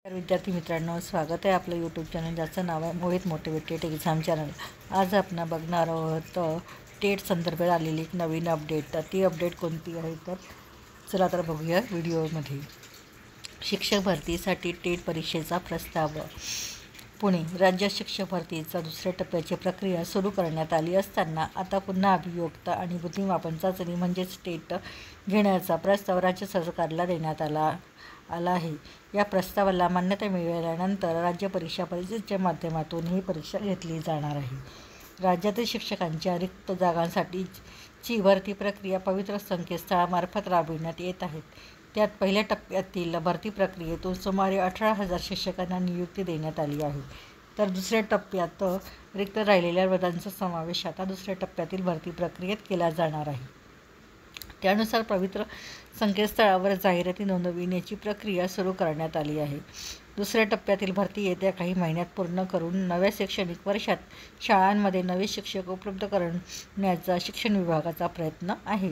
विद्यार्थी मित्रांनो, स्वागत आहे आपलं यूट्यूब चॅनल ज्याचं नाव आहे मोहित मोटिवेटेड एक्झाम चॅनल। आज आपण बघणार आहोत टेट संदर्भात आलेली एक नवीन अपडेट। तर ती अपडेट कोणती आहे तर चला तर बघूया व्हिडिओमध्ये। शिक्षक भरतीसाठी टेट परीक्षेचा प्रस्ताव। पुणे राज्य शिक्षक भरतीचा दुसऱ्या टप्प्याची प्रक्रिया सुरू करण्यात आली असताना आता पुन्हा अभियोक्ता आणि बुद्धिमापन चाचणी म्हणजेच टेट घेण्याचा प्रस्ताव राज्य सरकारला देण्यात आला आहे। या प्रस्तावाला मान्यता मिळाल्यानंतर राज्य परीक्षा परिषदेच्या माध्यमातून ही परीक्षा घेतली जाणार आहे। राज्यातील शिक्षकांच्या रिक्त जागांसाठीची भरती प्रक्रिया पवित्र संकेतस्थळामार्फत राबविण्यात येत आहे। त्यात पहिल्या टप्प्यातील भरती प्रक्रियेतून सुमारे 18,000 शिक्षकांना नियुक्ती देण्यात आली आहे। तर दुसऱ्या टप्प्यात रिक्त राहिलेल्या पदांचा समावेश आता दुसऱ्या टप्प्यातील भरती प्रक्रियेत केला जाणार आहे। त्यानुसार पवित्र संकेतस्थळावर जाहिराती नोंदविण्याची प्रक्रिया सुरू करण्यात आली आहे। दुसऱ्या टप्प्यातील भरती येत्या काही महिन्यात पूर्ण करून नव्या शैक्षणिक वर्षात शाळांमध्ये नवे शिक्षक उपलब्ध करण्याचा शिक्षण विभागाचा प्रयत्न आहे।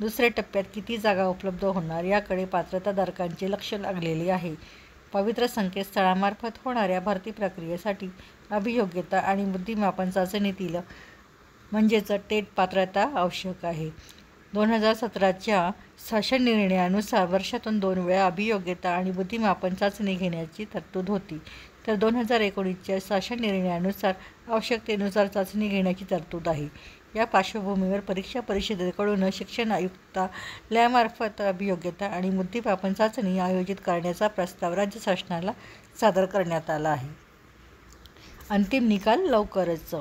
दुसऱ्या टप्प्यात किती जागा उपलब्ध होणार याकडे पात्रताधारकांचे लक्ष लागलेले आहे। पवित्र संकेतस्थळामार्फत होणाऱ्या भरती प्रक्रियेसाठी अभियोग्यता आणि बुद्धिमापन चाचणीतील म्हणजेच टेट पात्रता आवश्यक आहे। 2017च्या शासन निर्णयानुसार वर्षातून 2 वेळा अभियोग्यता आणि बुद्धिमापन चाचणी घेण्याची तरतूद होती। तर 2019च्या शासन निर्णयानुसार आवश्यकतेनुसार चाचणी घेण्याची तरतूद आहे। या पार्श्वभूमीवर परीक्षा परिषदेकडून शिक्षण आयुक्तालयामार्फत अभियोग्यता आणि बुद्धिमापन चाचणी आयोजित करण्याचा प्रस्ताव राज्य शासनाला सादर करण्यात आला आहे। अंतिम निकाल लवकरच।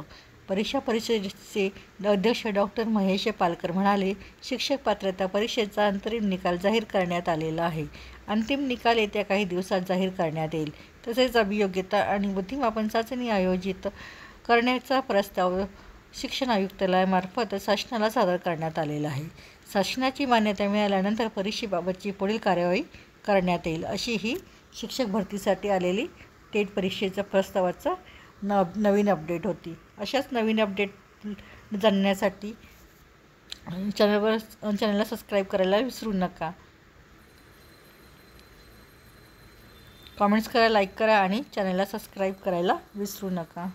परीक्षा परिषदेचे अध्यक्ष डॉक्टर महेश पालकर म्हणाले, शिक्षक पात्रता परीक्षेचा अंतरिम निकाल जाहीर करण्यात आलेला आहे। अंतिम निकाल येत्या काही दिवसात जाहीर करण्यात येईल। तसेच अभियोग्यता आणि बुद्धिमापन चाचणी आयोजित करण्याचा प्रस्ताव शिक्षण आयुक्तालयामार्फत शासनाला सादर करण्यात आलेला आहे। शासनाची मान्यता मिळाल्यानंतर परीक्षेबाबतची पुढील कार्यवाही करण्यात येईल, अशी ही शिक्षक भरतीसाठी आलेली टेट परीक्षेच्या प्रस्तावाचा नवीन अपडेट होती। अशाच नवीन अपडेट जाणण्यासाठी चॅनलला सबस्क्राईब करायला विसरू नका। कमेंट्स करा, लाईक करा आणि चॅनलला सबस्क्राईब करायला विसरू नका।